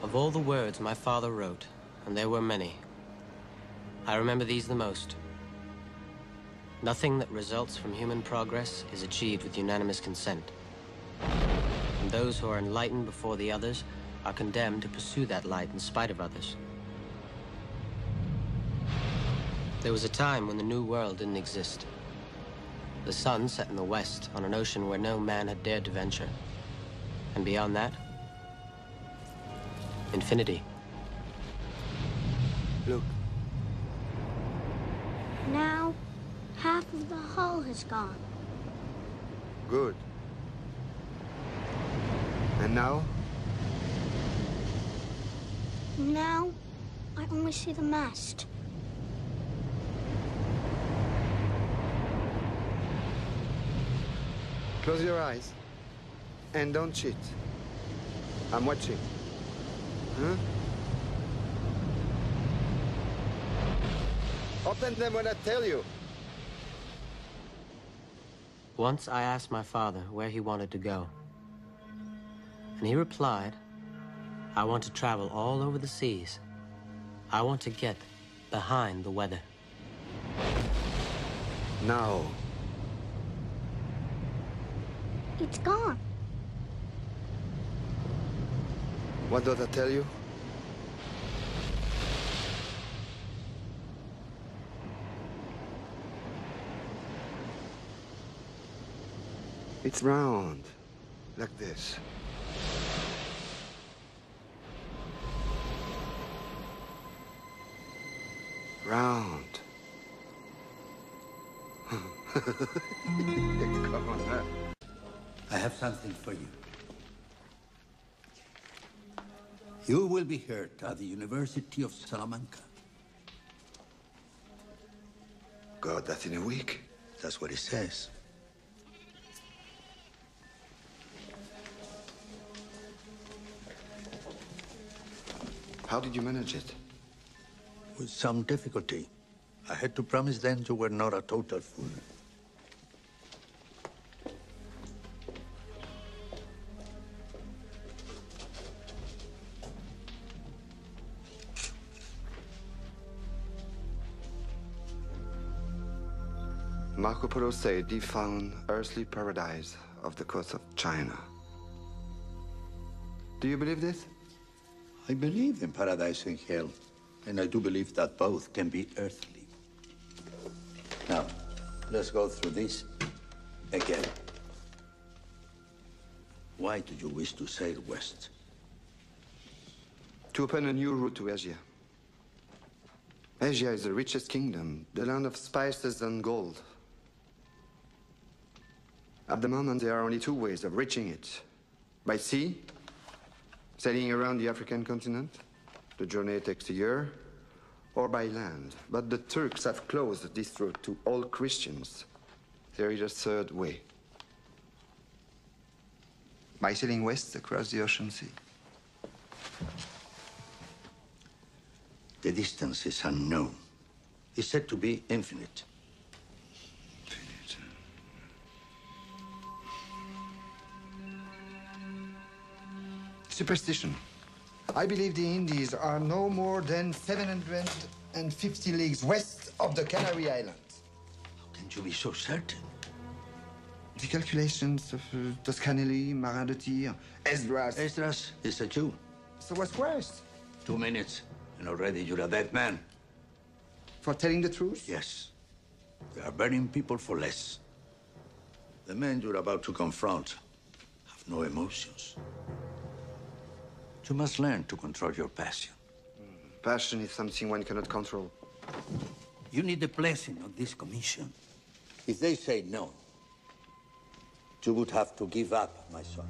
Of all the words my father wrote, and there were many, I remember these the most. Nothing that results from human progress is achieved with unanimous consent. And those who are enlightened before the others are condemned to pursue that light in spite of others. There was a time when the New World didn't exist. The sun set in the west on an ocean where no man had dared to venture. And beyond that, infinity. Look. Now, half of the hull has gone. Good. And now? Now, I only see the mast. Close your eyes. And don't cheat. I'm watching. Huh? Open them when I tell you. Once I asked my father where he wanted to go. And he replied, I want to travel all over the seas. I want to get behind the weather. Now. It's gone. What did I tell you? It's round, like this. Round. Come on, huh? I have something for you. You will be heard at the University of Salamanca. God, that's in a week. That's what it says. How did you manage it? With some difficulty. I had to promise them you were not a total fool. Marco Polo said he found earthly paradise off the coast of China. Do you believe this? I believe in paradise and hell, and I do believe that both can be earthly. Now, let's go through this again. Why do you wish to sail west? To open a new route to Asia. Asia is the richest kingdom, the land of spices and gold. At the moment, there are only two ways of reaching it. By sea, sailing around the African continent. The journey takes a year. Or by land. But the Turks have closed this route to all Christians. There is a third way. By sailing west across the ocean sea. The distance is unknown. It's said to be infinite. Superstition. I believe the Indies are no more than 750 leagues west of the Canary Islands. How can you be so certain? The calculations of Toscanelli, Marin de Tir, Esdras. Esdras is a Jew. So what's worse? 2 minutes, and already you're a dead man. For telling the truth? Yes. They are burning people for less. The men you're about to confront have no emotions. You must learn to control your passion. Passion is something one cannot control. You need the blessing of this commission. If they say no, you would have to give up, my son.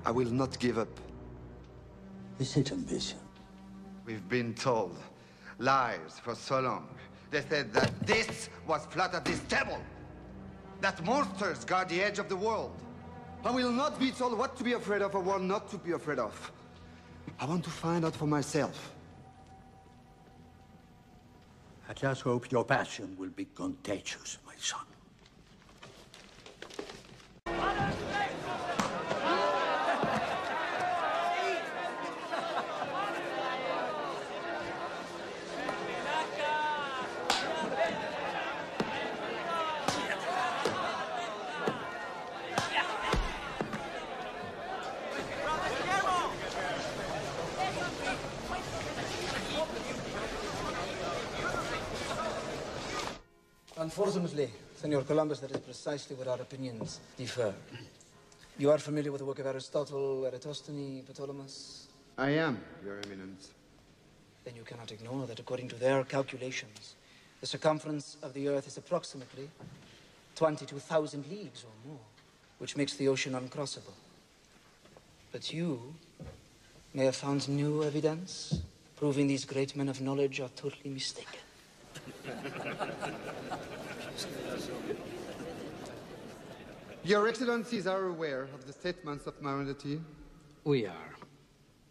I will not give up. Is it ambition? We've been told lies for so long. They said that this was flat at this table. That monsters guard the edge of the world. I will not be told what to be afraid of or what not to be afraid of. I want to find out for myself. I just hope your passion will be contagious, my son. Unfortunately, Senor Columbus, that is precisely where our opinions differ. You are familiar with the work of Aristotle, Eratosthenes, Ptolemy? I am, Your Eminence. Then you cannot ignore that according to their calculations, the circumference of the Earth is approximately 22,000 leagues or more, which makes the ocean uncrossable. But you may have found new evidence proving these great men of knowledge are totally mistaken. Your Excellencies are aware of the statements of Marondetti? We are.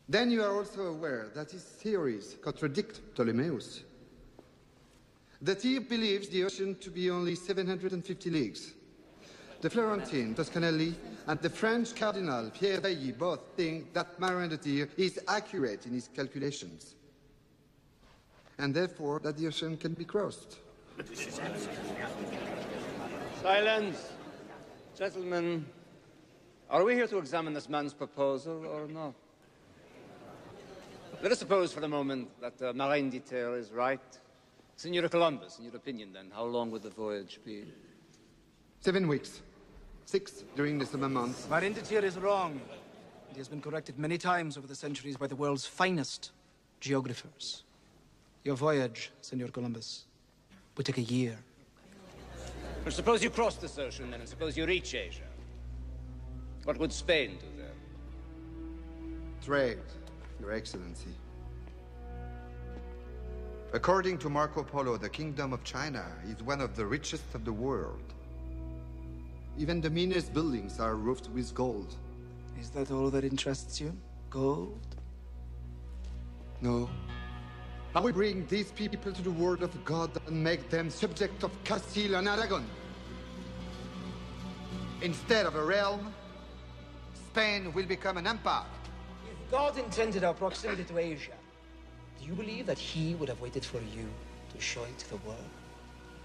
Then you are also aware that his theories contradict Ptolemy's. The Thief believes the ocean to be only 750 leagues. The Florentine, Toscanelli, and the French Cardinal Pierre Bailly both think that Marondetti is accurate in his calculations, and therefore that the ocean can be crossed. Silence. Gentlemen, are we here to examine this man's proposal or not? Let us suppose for the moment that Marine Detail is right. Senor Columbus, in your opinion, then, how long would the voyage be? 7 weeks. 6 during the summer months. Marindetir is wrong. He has been corrected many times over the centuries by the world's finest geographers. Your voyage, Senor Columbus, would take a year. Well, suppose you cross this ocean, then, and suppose you reach Asia. What would Spain do there? Trade, Your Excellency. According to Marco Polo, the Kingdom of China is one of the richest of the world. Even the meanest buildings are roofed with gold. Is that all that interests you? Gold? No. I will bring these people to the word of God and make them subject of Castile and Aragon. Instead of a realm, Spain will become an empire. If God intended our proximity to Asia, do you believe that he would have waited for you to show it to the world?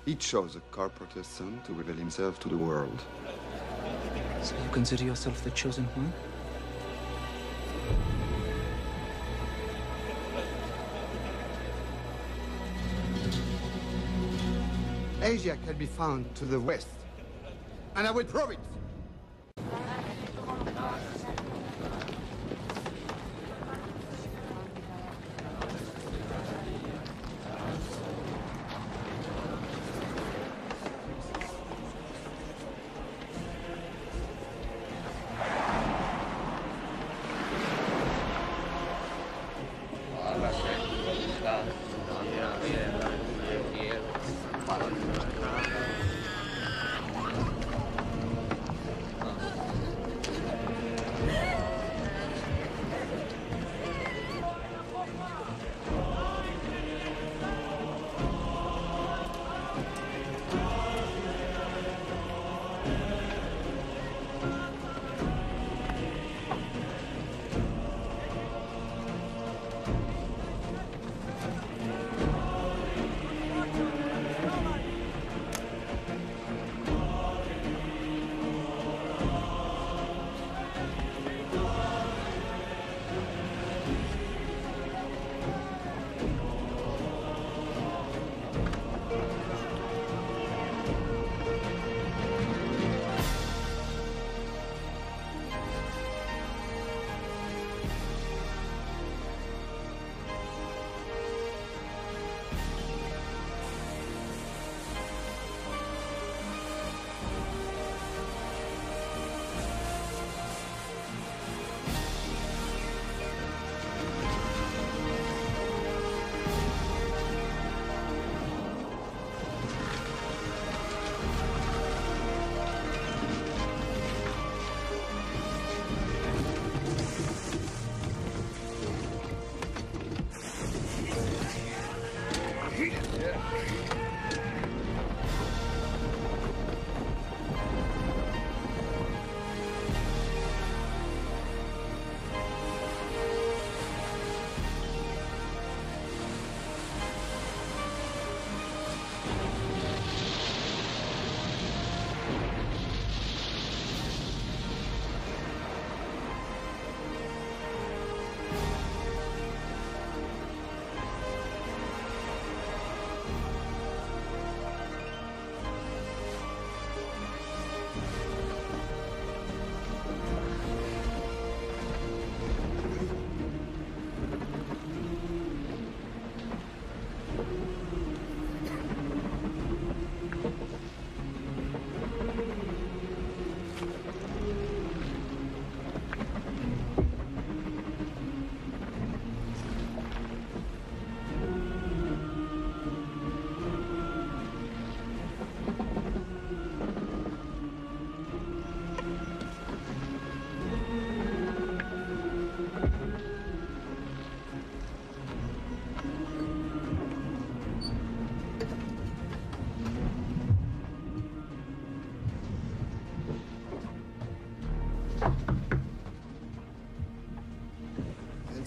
He chose a carpenter's son to reveal himself to the world. So you consider yourself the chosen one? Asia can be found to the west, and I will prove it.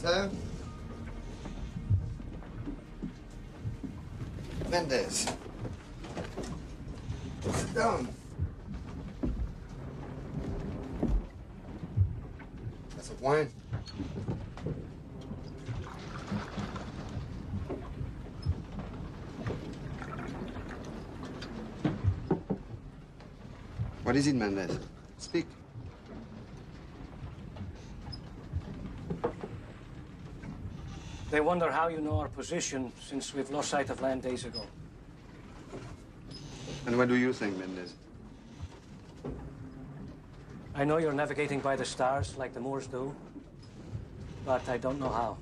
Sir? Mendez. Sit down. Glass of wine. What is it, Mendez? Speak. They wonder how you know our position since we've lost sight of land days ago. And what do you think, Mendez? I know you're navigating by the stars like the Moors do, but I don't know how.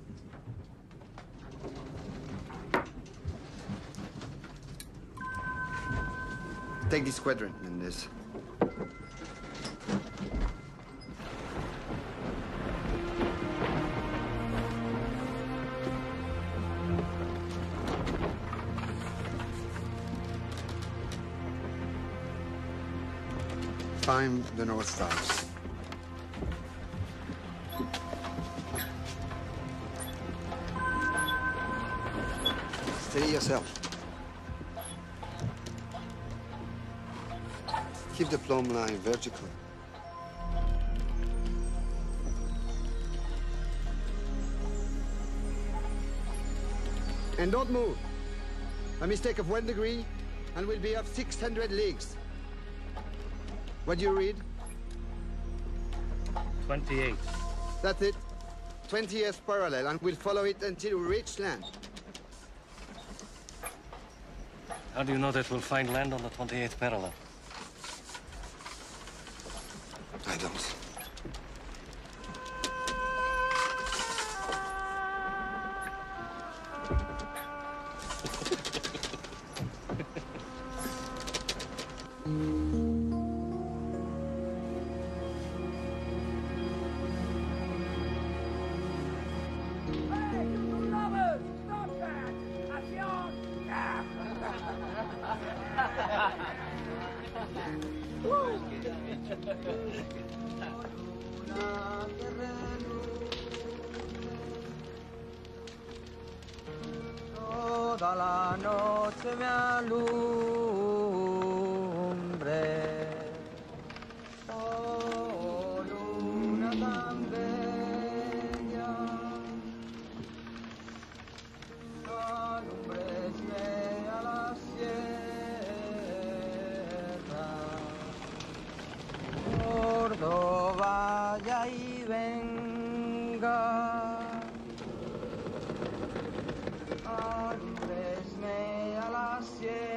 Take this quadrant, Mendez. Find the North Stars. Steady yourself. Keep the plumb line vertical. And don't move. A mistake of 1 degree, and we'll be off 600 leagues. What do you read? 28. That's it. 20th parallel, and we'll follow it until we reach land. How do you know that we'll find land on the 28th parallel? I don't. Toda la noche me alumbre, oh luna tan bella, alumbresme a la sierra, gordo vaya y venga. Alumbresme a la sierra.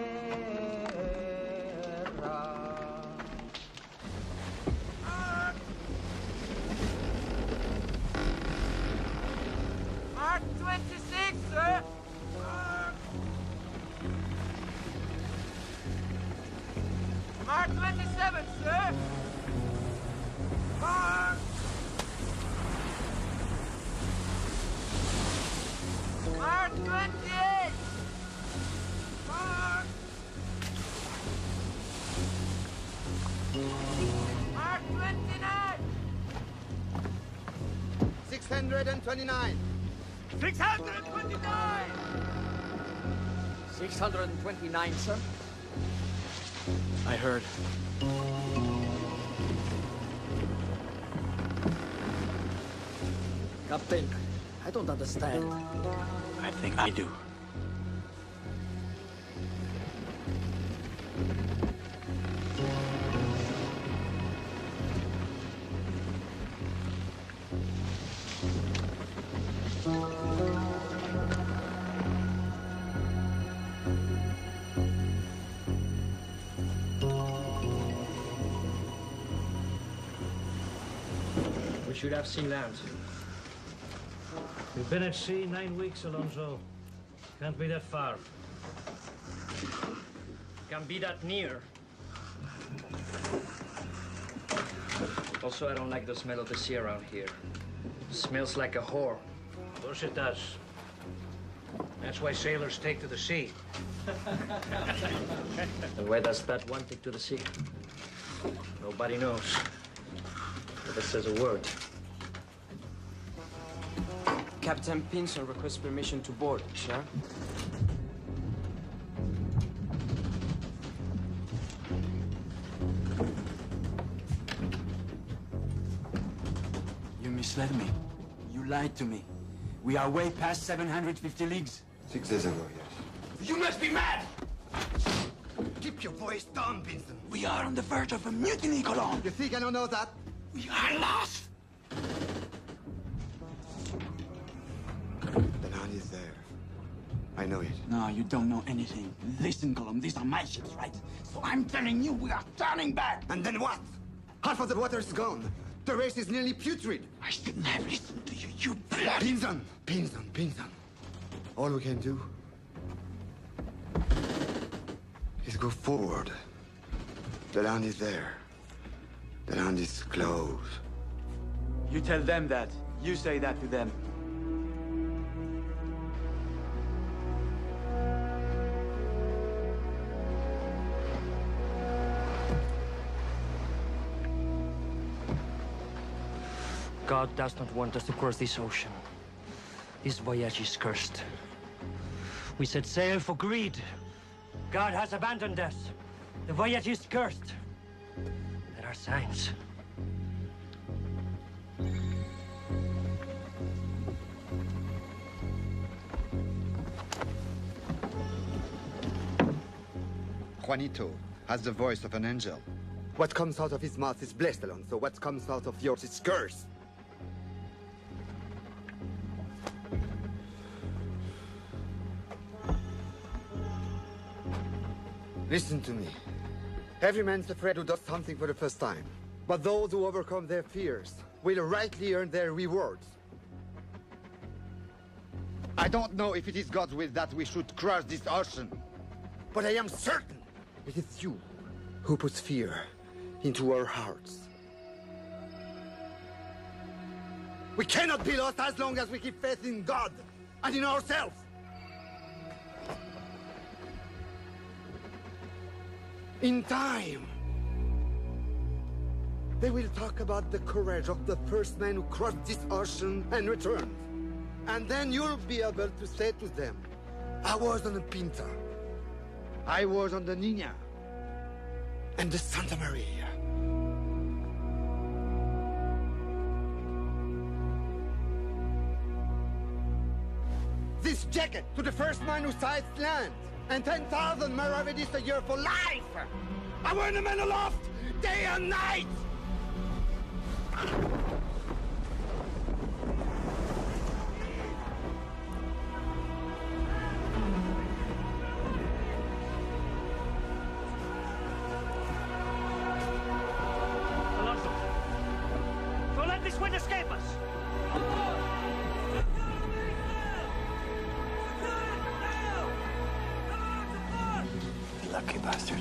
Mark 26, sir. Mark 27, sir. Mark. Mark 28! Mark! Mark 29! 629! 629! 629, sir. I heard. Captain, I don't understand. I think I do. We should have seen land. We've been at sea 9 weeks, Alonso. Can't be that far. Can't be that near. Also, I don't like the smell of the sea around here. Smells like a whore. Of course it does. That's why sailors take to the sea. And why does that one take to the sea? Nobody knows. Never says a word. Captain Pinson requests permission to board, sir. You misled me. You lied to me. We are way past 750 leagues. 6 days ago, yes. You must be mad! Keep your voice down, Vincent. We are on the verge of a mutiny, Colomb. You think I don't know that? We are lost! The land is there. I know it. No, you don't know anything. Listen, Colomb, these are my ships, right? So I'm telling you, we are turning back! And then what? Half of the water is gone. The race is nearly putrid. I shouldn't have listened to you, you bloody... Pinson. All we can do is go forward. The land is there. The land is close. You tell them that. You say that to them. God does not want us to cross this ocean. This voyage is cursed. We set sail for greed. God has abandoned us. The voyage is cursed. There are signs. Juanito has the voice of an angel. What comes out of his mouth is blessed, Alonso. What comes out of yours is cursed. Listen to me. Every man's afraid who does something for the first time. But those who overcome their fears will rightly earn their rewards. I don't know if it is God's will that we should cross this ocean. But I am certain it is you who puts fear into our hearts. We cannot be lost as long as we keep faith in God and in ourselves. In time, they will talk about the courage of the first man who crossed this ocean and returned. And then you'll be able to say to them, I was on a Pinta. I was on the Nina. And the Santa Maria. This jacket to the first man who sights land. And 10,000 maravedis a year for life! I want a man aloft, day and night! Alonso, don't let this wind escape us! Lucky bastard.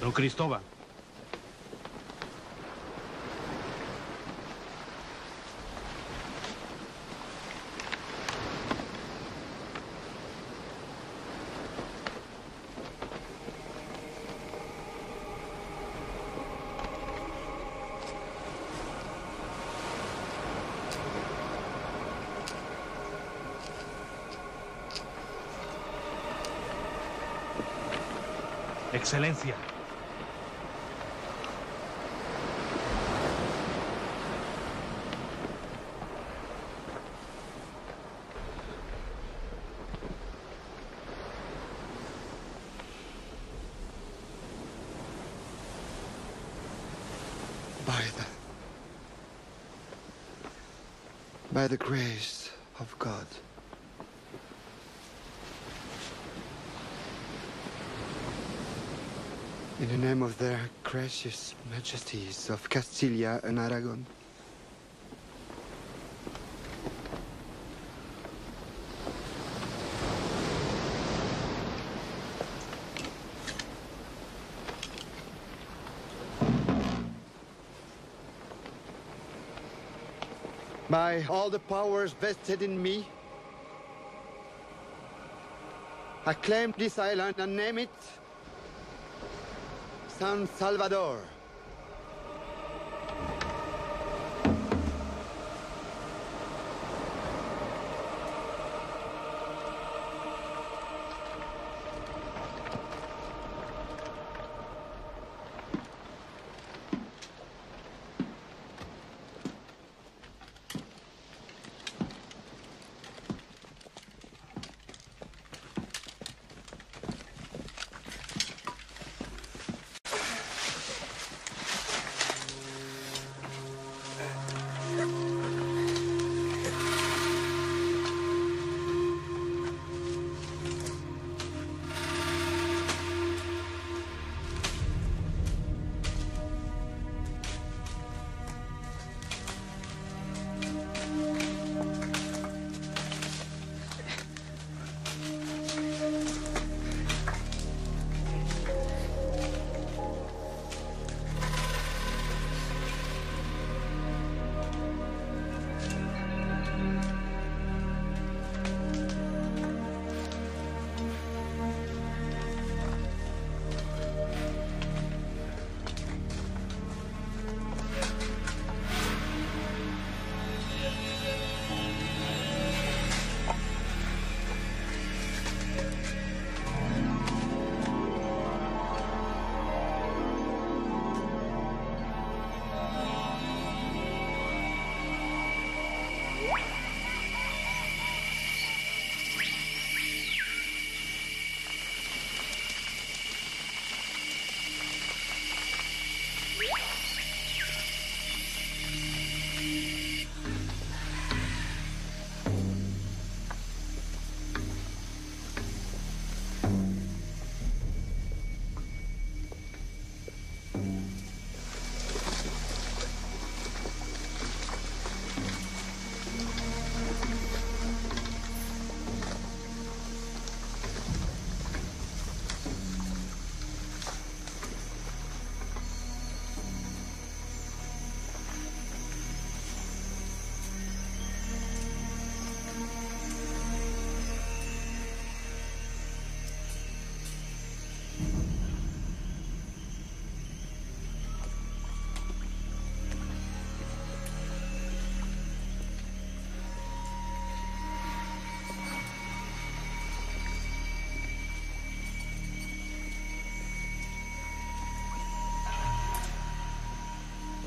Don Cristóbal. Excelencia. By the grace of God. In the name of their gracious majesties of Castilla and Aragon. By all the powers vested in me, I claim this island and name it San Salvador.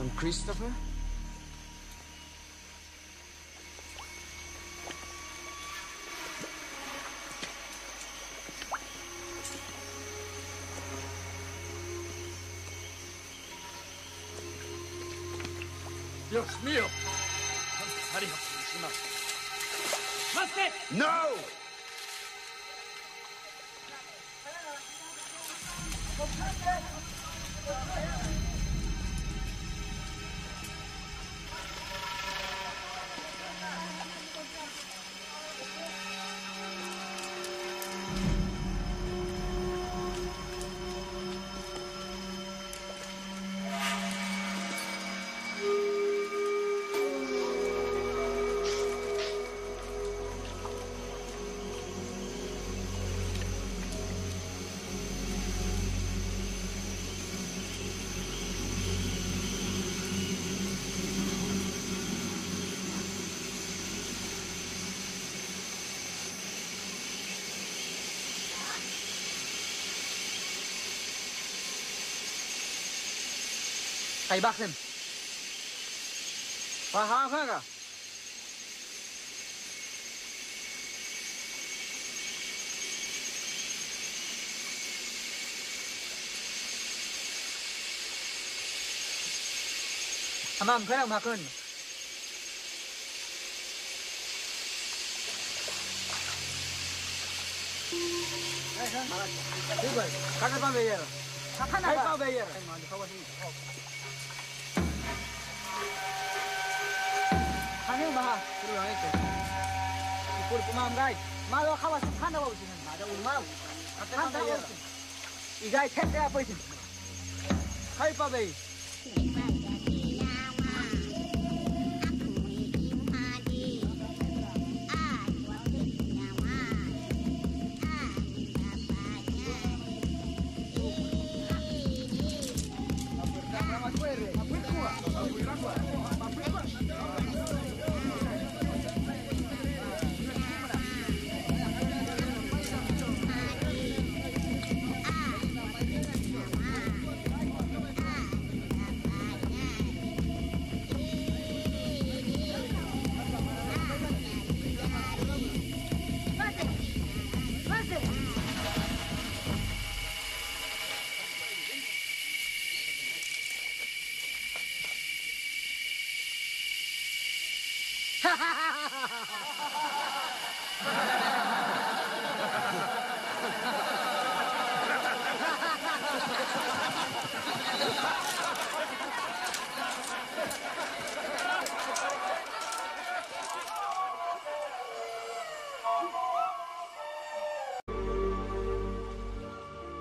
And Christopher? Dios mío! No! Tay bác xem. Và hả phá cả. Tamam, kaya makon. ठीक है कहाँ पे bear कहाँ पे bear खाने बाहर शुरू है क्या इपुर पुमाम गाय मालो खावा से खाना बाबू जी मालो उमाव खाना बेयर इगाय खेते आप इसे खाई पाबे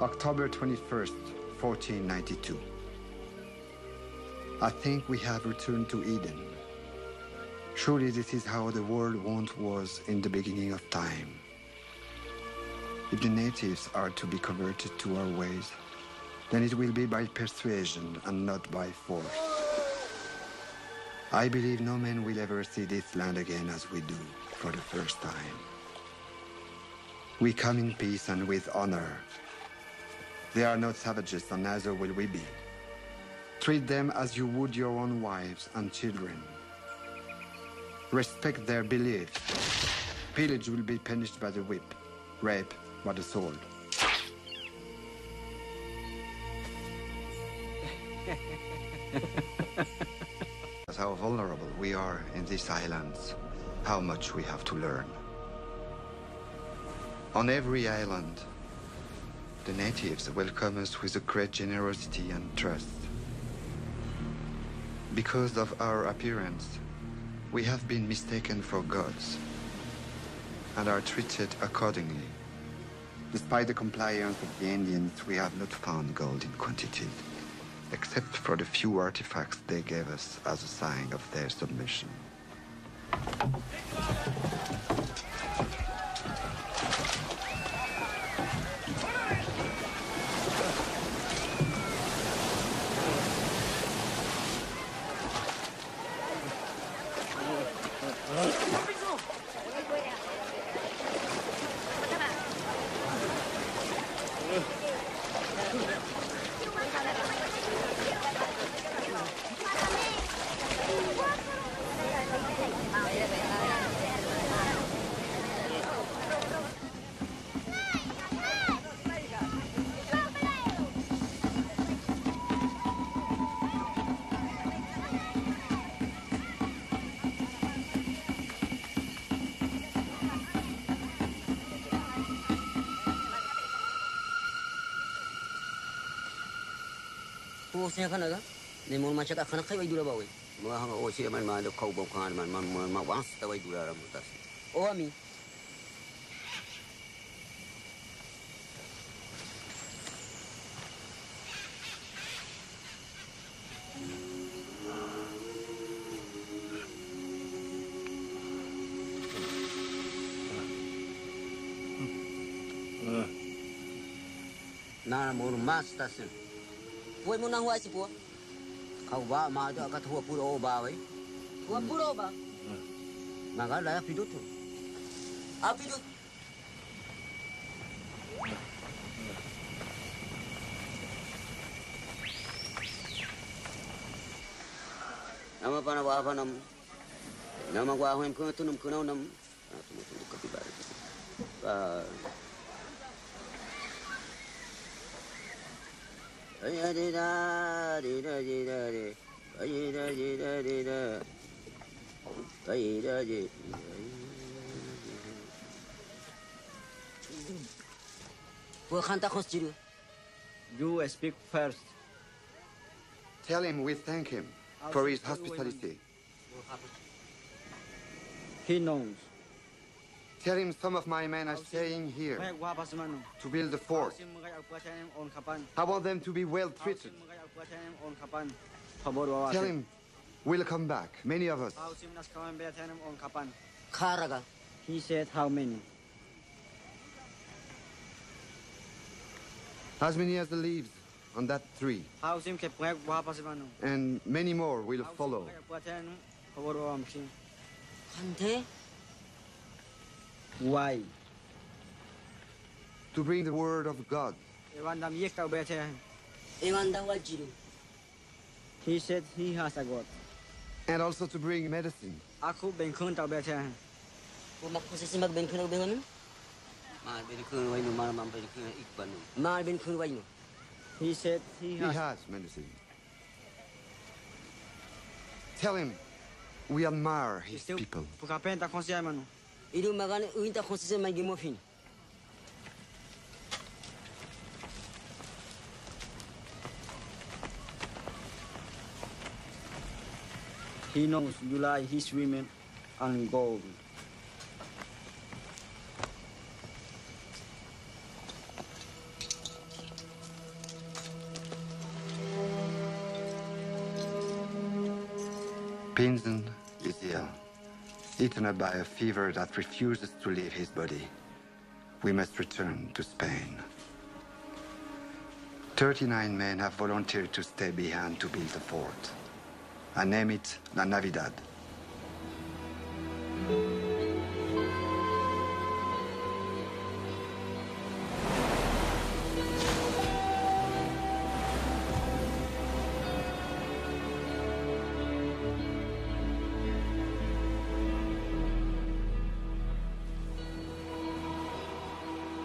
October 21st, 1492. I think we have returned to Eden. Surely this is how the world once was in the beginning of time. If the natives are to be converted to our ways, then it will be by persuasion and not by force. I believe no man will ever see this land again as we do for the first time. We come in peace and with honor. They are not savages, and neither will we be. Treat them as you would your own wives and children. Respect their beliefs. Pillage will be punished by the whip, rape by the sword. How vulnerable we are in these islands, how much we have to learn. On every island, the natives welcome us with a great generosity and trust. Because of our appearance, we have been mistaken for gods and are treated accordingly. Despite the compliance of the Indians, we have not found gold in quantity, except for the few artifacts they gave us as a sign of their submission. Saya kan agak, ni mau macam kat kanak kai dulu bawa. Mah oh siapa man ada kau bawa kan man wang setawa dulu orang mutas. Oh ami. Nah mau mas tasen. Puai mo nang huwag si po. Kau ba maado akat huwag puro ba way? Huwag puro ba? Magala pidot to. Pidot. panawapanam. Namagwahim kutunum kunonam. You speak first. Tell him we thank him for his hospitality. He knows. Tell him some of my men are staying here to build the fort. I want them to be well treated. Tell him we'll come back, many of us. Karaga. He said how many? As many as the leaves on that tree. And many more will follow. Why? To bring the word of God. He said he has a God. And also to bring medicine. He said he has medicine. Tell him we admire his people. He knows you like his women and gold. Pinzon is ill, eaten up by a fever that refuses to leave his body. We must return to Spain. 39 men have volunteered to stay behind to build the fort. I name it La Navidad.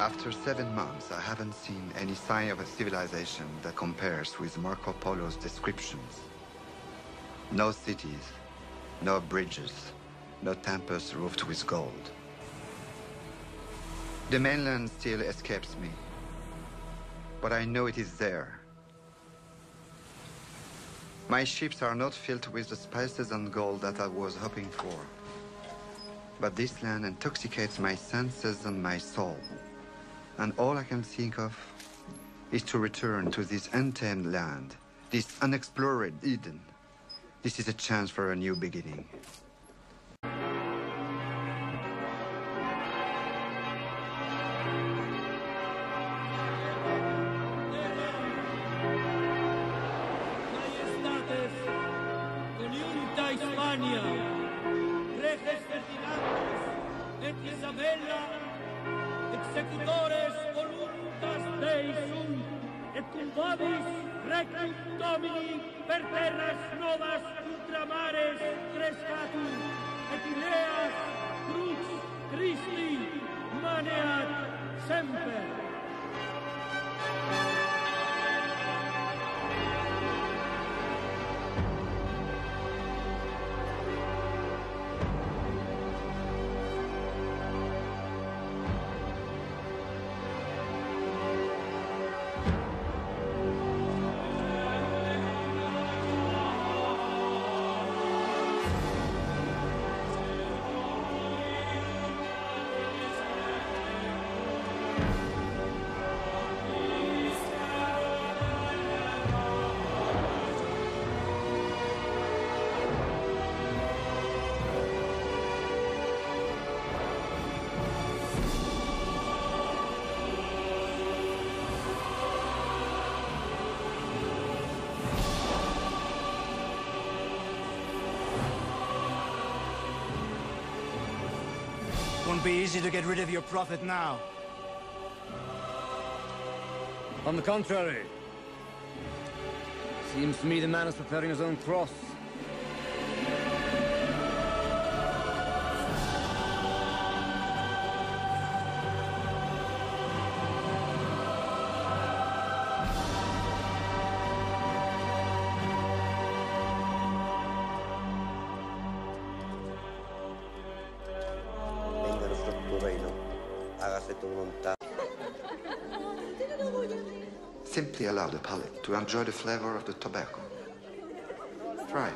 After 7 months, I haven't seen any sign of a civilization that compares with Marco Polo's descriptions. No cities, no bridges, no temples roofed with gold. The mainland still escapes me, but I know it is there. My ships are not filled with the spices and gold that I was hoping for. But this land intoxicates my senses and my soul. And all I can think of is to return to this untamed land, this unexplored Eden. This is a chance for a new beginning. Executores voluntas Dei sunt, et cum vobis rectum Domini per terras novas ultramares crescatur, et ileas crux Christi maneat semper. Won't be easy to get rid of your prophet now. On the contrary. Seems to me the man is preparing his own cross. volontà. Simply allow the palate to enjoy the flavor of the tobacco. Try.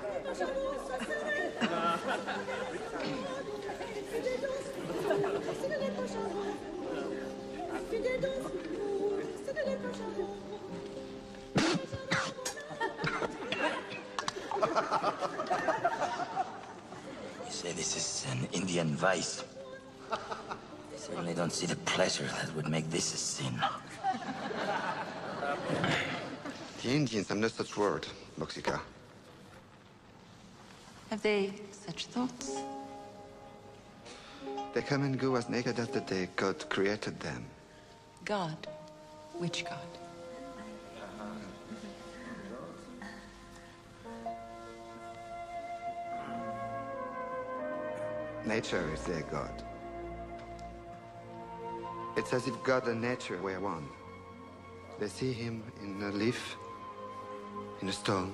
You say this is an Indian vice. I certainly don't see the pleasure that would make this a sin. The Indians have no such word, Boxica. Have they such thoughts? They come and go as naked as the day God created them. God? Which God? Nature is their God. It's as if God and nature were one. They see him in a leaf, in a stone,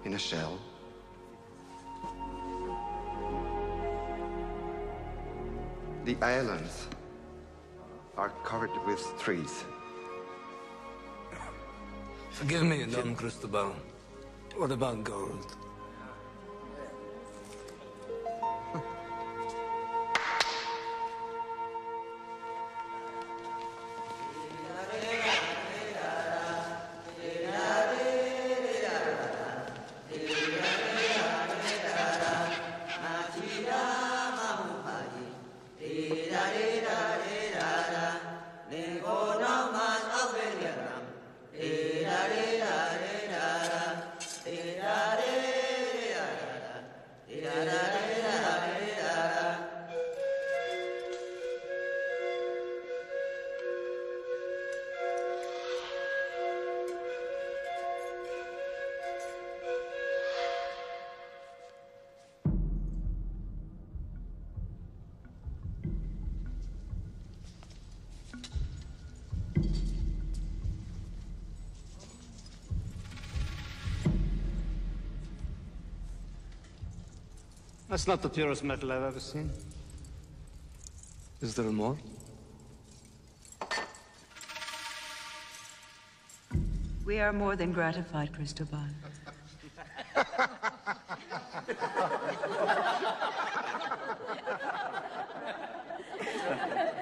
in a shell. The islands are covered with trees. Forgive me, Don Cristobal. What about gold? That's not the purest metal I've ever seen. Is there more? We are more than gratified, Cristobal.